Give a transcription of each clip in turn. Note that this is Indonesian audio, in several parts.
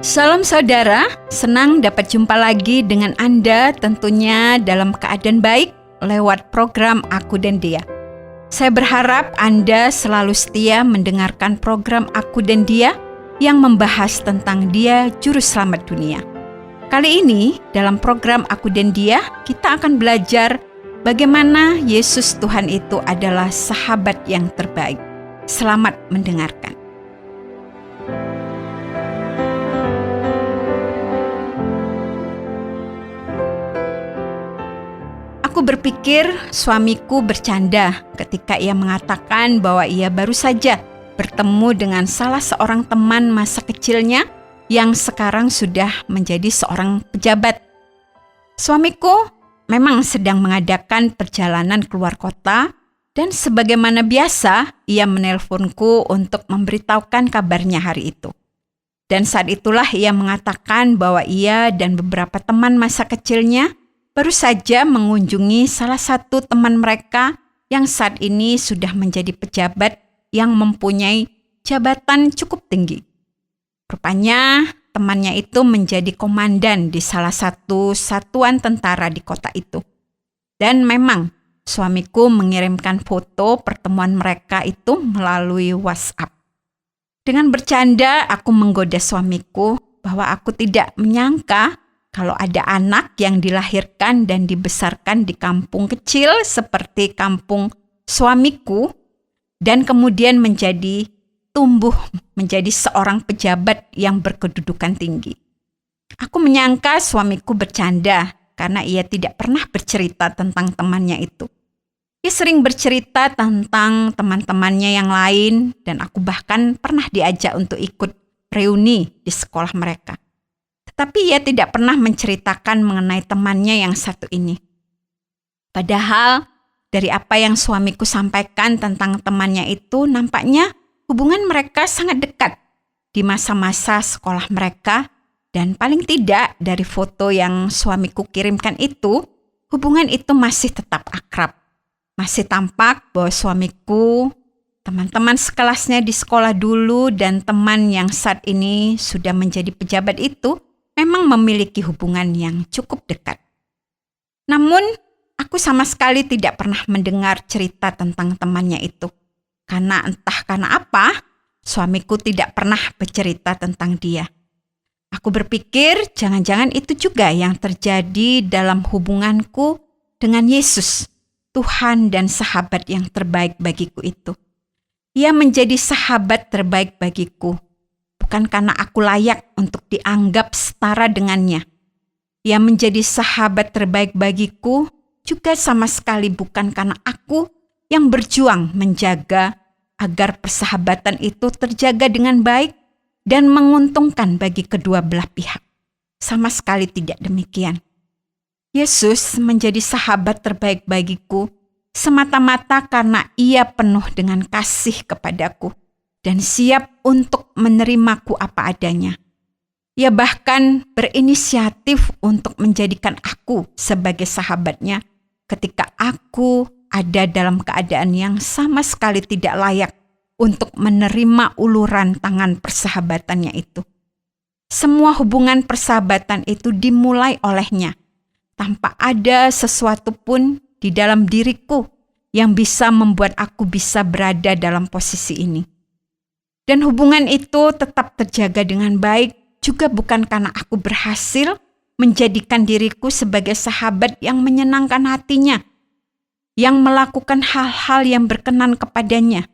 Salam saudara, senang dapat jumpa lagi dengan Anda tentunya dalam keadaan baik lewat program Aku dan Dia. Saya berharap Anda selalu setia mendengarkan program Aku dan Dia yang membahas tentang Dia Juru Selamat dunia. Kali ini dalam program Aku dan Dia kita akan belajar bagaimana Yesus Tuhan itu adalah sahabat yang terbaik. Selamat mendengarkan. Aku berpikir suamiku bercanda ketika ia mengatakan bahwa ia baru saja bertemu dengan salah seorang teman masa kecilnya yang sekarang sudah menjadi seorang pejabat. Suamiku memang sedang mengadakan perjalanan keluar kota dan sebagaimana biasa ia menelponku untuk memberitahukan kabarnya hari itu. Dan saat itulah ia mengatakan bahwa ia dan beberapa teman masa kecilnya baru saja mengunjungi salah satu teman mereka yang saat ini sudah menjadi pejabat yang mempunyai jabatan cukup tinggi. Rupanya temannya itu menjadi komandan di salah satu satuan tentara di kota itu. Dan memang suamiku mengirimkan foto pertemuan mereka itu melalui WhatsApp. Dengan bercanda aku menggoda suamiku bahwa aku tidak menyangka kalau ada anak yang dilahirkan dan dibesarkan di kampung kecil seperti kampung suamiku dan kemudian tumbuh menjadi seorang pejabat yang berkedudukan tinggi. Aku menyangka suamiku bercanda karena ia tidak pernah bercerita tentang temannya itu. Ia sering bercerita tentang teman-temannya yang lain dan aku bahkan pernah diajak untuk ikut reuni di sekolah mereka. Tapi ia tidak pernah menceritakan mengenai temannya yang satu ini. Padahal dari apa yang suamiku sampaikan tentang temannya itu nampaknya hubungan mereka sangat dekat di masa-masa sekolah mereka dan paling tidak dari foto yang suamiku kirimkan itu, hubungan itu masih tetap akrab. Masih tampak bahwa suamiku, teman-teman sekelasnya di sekolah dulu dan teman yang saat ini sudah menjadi pejabat itu memang memiliki hubungan yang cukup dekat. Namun, aku sama sekali tidak pernah mendengar cerita tentang temannya itu. Karena entah karena apa, suamiku tidak pernah bercerita tentang dia. Aku berpikir jangan-jangan itu juga yang terjadi dalam hubunganku dengan Yesus, Tuhan dan sahabat yang terbaik bagiku itu. Ia menjadi sahabat terbaik bagiku. Bukan karena aku layak untuk dianggap setara dengannya. Ia menjadi sahabat terbaik bagiku juga sama sekali bukan karena aku yang berjuang menjaga agar persahabatan itu terjaga dengan baik dan menguntungkan bagi kedua belah pihak. Sama sekali tidak demikian. Yesus menjadi sahabat terbaik bagiku semata-mata karena ia penuh dengan kasih kepadaku dan siap untuk menerimaku apa adanya. Ia bahkan berinisiatif untuk menjadikan aku sebagai sahabatnya ketika aku ada dalam keadaan yang sama sekali tidak layak untuk menerima uluran tangan persahabatannya itu. Semua hubungan persahabatan itu dimulai olehnya, tanpa ada sesuatu pun di dalam diriku yang bisa membuat aku bisa berada dalam posisi ini. Dan hubungan itu tetap terjaga dengan baik juga bukan karena aku berhasil menjadikan diriku sebagai sahabat yang menyenangkan hatinya, yang melakukan hal-hal yang berkenan kepadanya.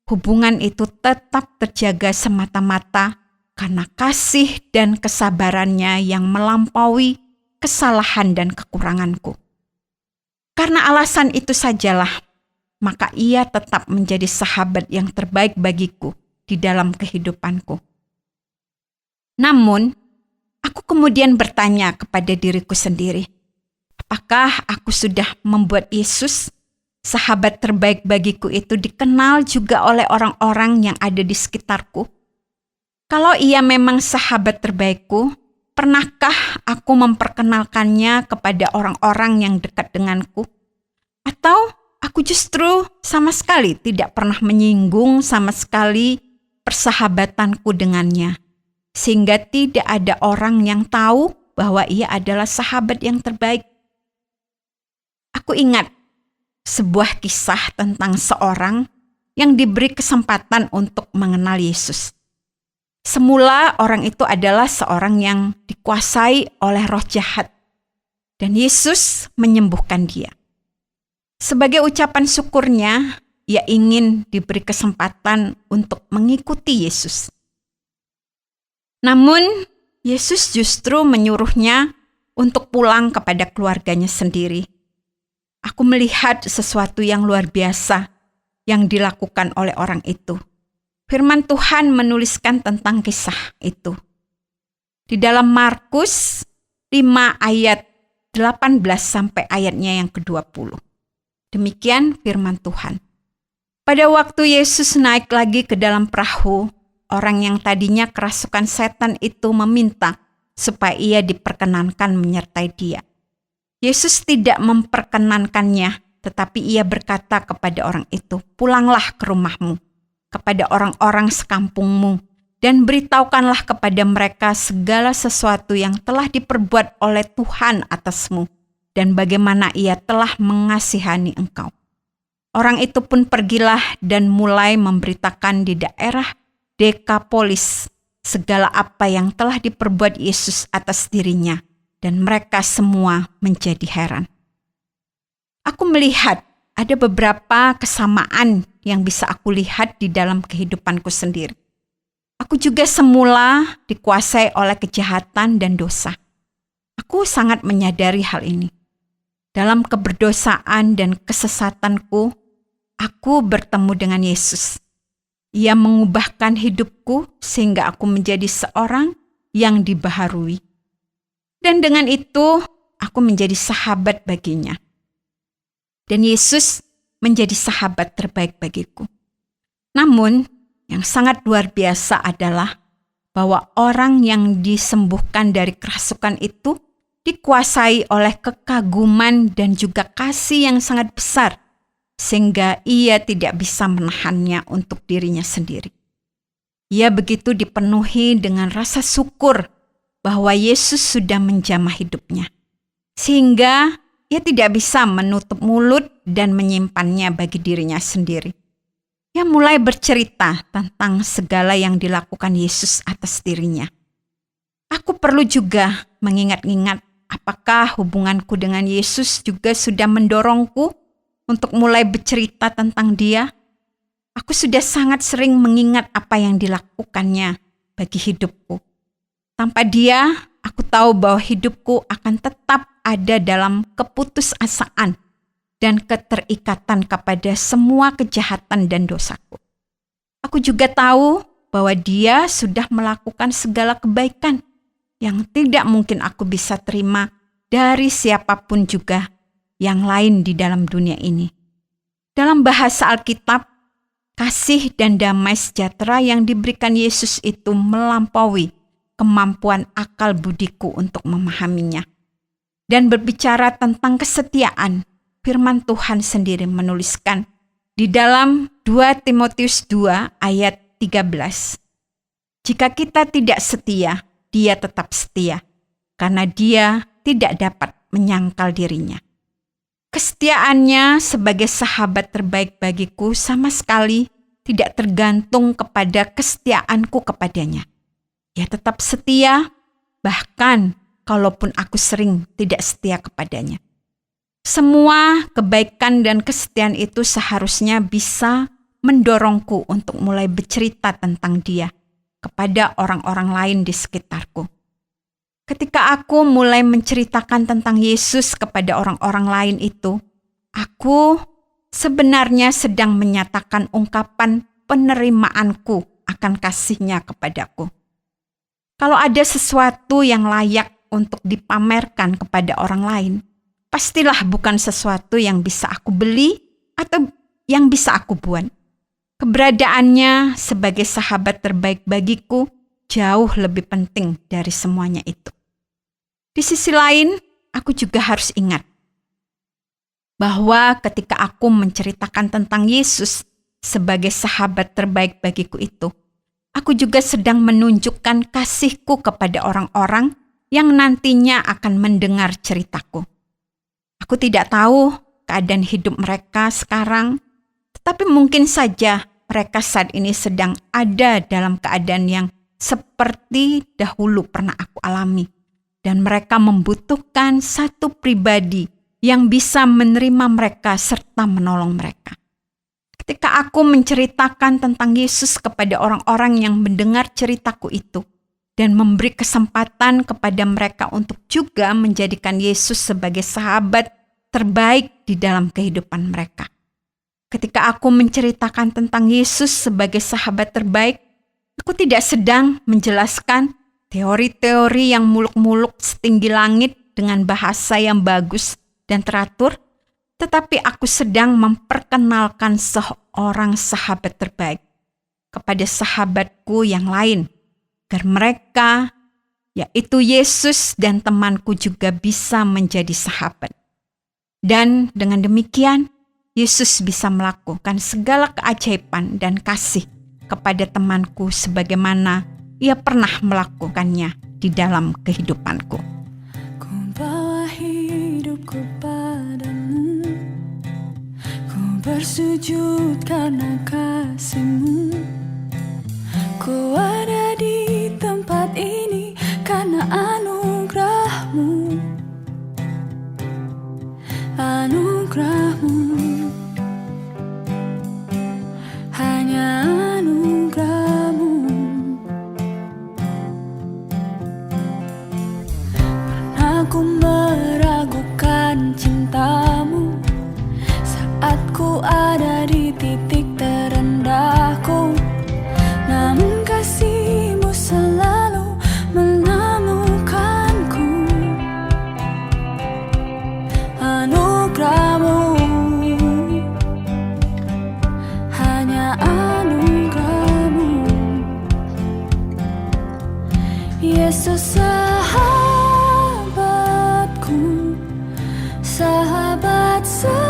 Hubungan itu tetap terjaga semata-mata karena kasih dan kesabarannya yang melampaui kesalahan dan kekuranganku. Karena alasan itu sajalah, maka ia tetap menjadi sahabat yang terbaik bagiku di dalam kehidupanku. Namun, aku kemudian bertanya kepada diriku sendiri, apakah aku sudah membuat Yesus, sahabat terbaik bagiku itu dikenal juga oleh orang-orang yang ada di sekitarku? Kalau ia memang sahabat terbaikku, pernahkah aku memperkenalkannya kepada orang-orang yang dekat denganku? Atau aku justru sama sekali tidak pernah menyinggung sama sekali persahabatanku dengannya, sehingga tidak ada orang yang tahu bahwa ia adalah sahabat yang terbaik. Aku ingat sebuah kisah tentang seorang yang diberi kesempatan untuk mengenal Yesus. Semula orang itu adalah seorang yang dikuasai oleh roh jahat, dan Yesus menyembuhkan dia. Sebagai ucapan syukurnya, ia ingin diberi kesempatan untuk mengikuti Yesus. Namun, Yesus justru menyuruhnya untuk pulang kepada keluarganya sendiri. Aku melihat sesuatu yang luar biasa yang dilakukan oleh orang itu. Firman Tuhan menuliskan tentang kisah itu. Di dalam Markus 5 ayat 18 sampai ayatnya yang ke-20. Demikian firman Tuhan. Pada waktu Yesus naik lagi ke dalam perahu, orang yang tadinya kerasukan setan itu meminta supaya ia diperkenankan menyertai dia. Yesus tidak memperkenankannya, tetapi ia berkata kepada orang itu, "Pulanglah ke rumahmu, kepada orang-orang sekampungmu, dan beritahukanlah kepada mereka segala sesuatu yang telah diperbuat oleh Tuhan atasmu, dan bagaimana ia telah mengasihani engkau." Orang itu pun pergilah dan mulai memberitakan di daerah Dekapolis segala apa yang telah diperbuat Yesus atas dirinya, dan mereka semua menjadi heran. Aku melihat ada beberapa kesamaan yang bisa aku lihat di dalam kehidupanku sendiri. Aku juga semula dikuasai oleh kejahatan dan dosa. Aku sangat menyadari hal ini. Dalam keberdosaan dan kesesatanku, aku bertemu dengan Yesus. Ia mengubahkan hidupku sehingga aku menjadi seorang yang dibaharui. Dan dengan itu, aku menjadi sahabat baginya. Dan Yesus menjadi sahabat terbaik bagiku. Namun, yang sangat luar biasa adalah bahwa orang yang disembuhkan dari kerasukan itu dikuasai oleh kekaguman dan juga kasih yang sangat besar, sehingga ia tidak bisa menahannya untuk dirinya sendiri. Ia begitu dipenuhi dengan rasa syukur bahwa Yesus sudah menjamah hidupnya, sehingga ia tidak bisa menutup mulut dan menyimpannya bagi dirinya sendiri. Ia mulai bercerita tentang segala yang dilakukan Yesus atas dirinya. Aku perlu juga mengingat-ingat apakah hubunganku dengan Yesus juga sudah mendorongku untuk mulai bercerita tentang Dia. Aku sudah sangat sering mengingat apa yang dilakukannya bagi hidupku. Tanpa Dia, aku tahu bahwa hidupku akan tetap ada dalam keputusasaan dan keterikatan kepada semua kejahatan dan dosaku. Aku juga tahu bahwa Dia sudah melakukan segala kebaikan yang tidak mungkin aku bisa terima dari siapapun juga yang lain di dalam dunia ini. Dalam bahasa Alkitab, kasih dan damai sejahtera yang diberikan Yesus itu melampaui kemampuan akal budiku untuk memahaminya. Dan berbicara tentang kesetiaan, firman Tuhan sendiri menuliskan di dalam 2 Timotius 2 ayat 13. Jika kita tidak setia, Dia tetap setia, karena Dia tidak dapat menyangkal dirinya. Kesetiaannya sebagai sahabat terbaik bagiku sama sekali tidak tergantung kepada kesetiaanku kepadanya. Ia tetap setia, bahkan kalaupun aku sering tidak setia kepadanya. Semua kebaikan dan kesetiaan itu seharusnya bisa mendorongku untuk mulai bercerita tentang Dia kepada orang-orang lain di sekitarku. Ketika aku mulai menceritakan tentang Yesus kepada orang-orang lain itu, aku sebenarnya sedang menyatakan ungkapan penerimaanku akan kasih-Nya kepadaku. Kalau ada sesuatu yang layak untuk dipamerkan kepada orang lain, pastilah bukan sesuatu yang bisa aku beli atau yang bisa aku buat. Keberadaannya sebagai sahabat terbaik bagiku jauh lebih penting dari semuanya itu. Di sisi lain, aku juga harus ingat bahwa ketika aku menceritakan tentang Yesus sebagai sahabat terbaik bagiku itu, aku juga sedang menunjukkan kasihku kepada orang-orang yang nantinya akan mendengar ceritaku. Aku tidak tahu keadaan hidup mereka sekarang, tetapi mungkin saja mereka saat ini sedang ada dalam keadaan yang seperti dahulu pernah aku alami. Dan mereka membutuhkan satu pribadi yang bisa menerima mereka serta menolong mereka. Ketika aku menceritakan tentang Yesus kepada orang-orang yang mendengar ceritaku itu, dan memberi kesempatan kepada mereka untuk juga menjadikan Yesus sebagai sahabat terbaik di dalam kehidupan mereka. Ketika aku menceritakan tentang Yesus sebagai sahabat terbaik, aku tidak sedang menjelaskan teori-teori yang muluk-muluk setinggi langit dengan bahasa yang bagus dan teratur, tetapi aku sedang memperkenalkan seorang sahabat terbaik kepada sahabatku yang lain, agar mereka, yaitu Yesus dan temanku juga bisa menjadi sahabat. Dan dengan demikian, Yesus bisa melakukan segala keajaiban dan kasih kepada temanku sebagaimana Ia pernah melakukannya di dalam kehidupanku. Ku bawa hidupku padamu, ku bersujud karena kasih-Mu. Ku ada di tempat ini karena anugerah-Mu, anugerah-Mu, hanya anugerah-Mu. Pernah ku meragukan cinta-Mu saat ku ada di titik terendahku. Namun kasih-Mu selalu menemukanku. Anugerah-Mu, hanya anugerah-Mu. Yesus sahabatku, sahabat setia.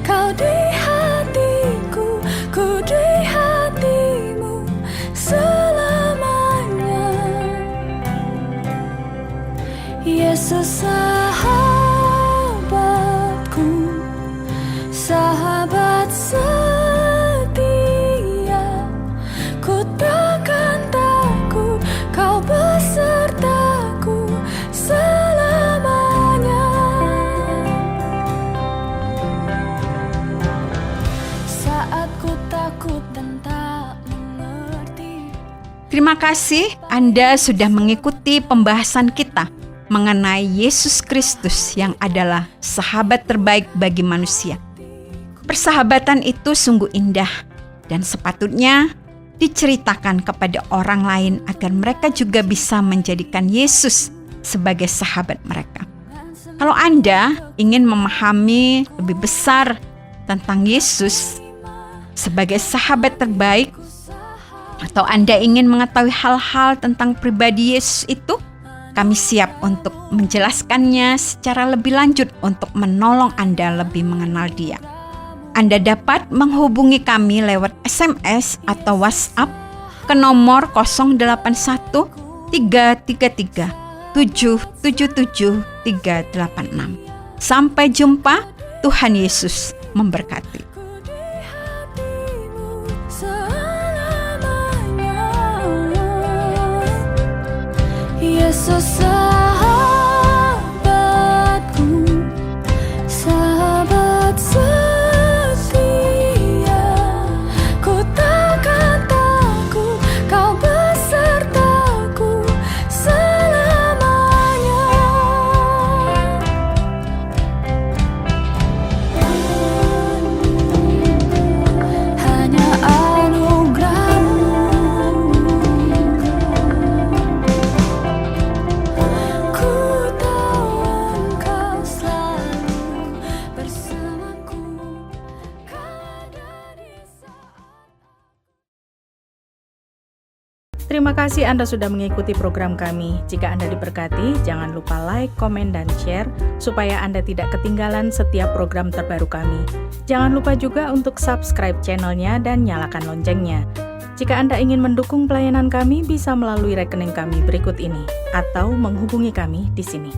Kau di hatiku, ku di hati-Mu selamanya. Yesus sahabatku, sahabat setia. Ku takkan takut, Kau besertaku selamanya. Saat ku takut dan tak mengerti. Terima kasih Anda sudah mengikuti pembahasan kita mengenai Yesus Kristus yang adalah sahabat terbaik bagi manusia. Persahabatan itu sungguh indah dan sepatutnya diceritakan kepada orang lain agar mereka juga bisa menjadikan Yesus sebagai sahabat mereka. Kalau Anda ingin memahami lebih besar tentang Yesus sebagai sahabat terbaik, atau Anda ingin mengetahui hal-hal tentang pribadi Yesus itu, kami siap untuk menjelaskannya secara lebih lanjut untuk menolong Anda lebih mengenal Dia. Anda dapat menghubungi kami lewat SMS atau WhatsApp ke nomor 081 333 777 386. Sampai jumpa, Tuhan Yesus memberkati. Yesus sahabatku, sahabat setia. Ku takkan takut, Kau besertaku selamanya. Anugerah-Mu, Terima kasih Anda sudah mengikuti program kami. Jika Anda diberkati, jangan lupa like, komen, dan share supaya Anda tidak ketinggalan setiap program terbaru kami. Jangan lupa juga untuk subscribe channelnya dan nyalakan loncengnya. Jika Anda ingin mendukung pelayanan kami, bisa melalui rekening kami berikut ini atau menghubungi kami di sini.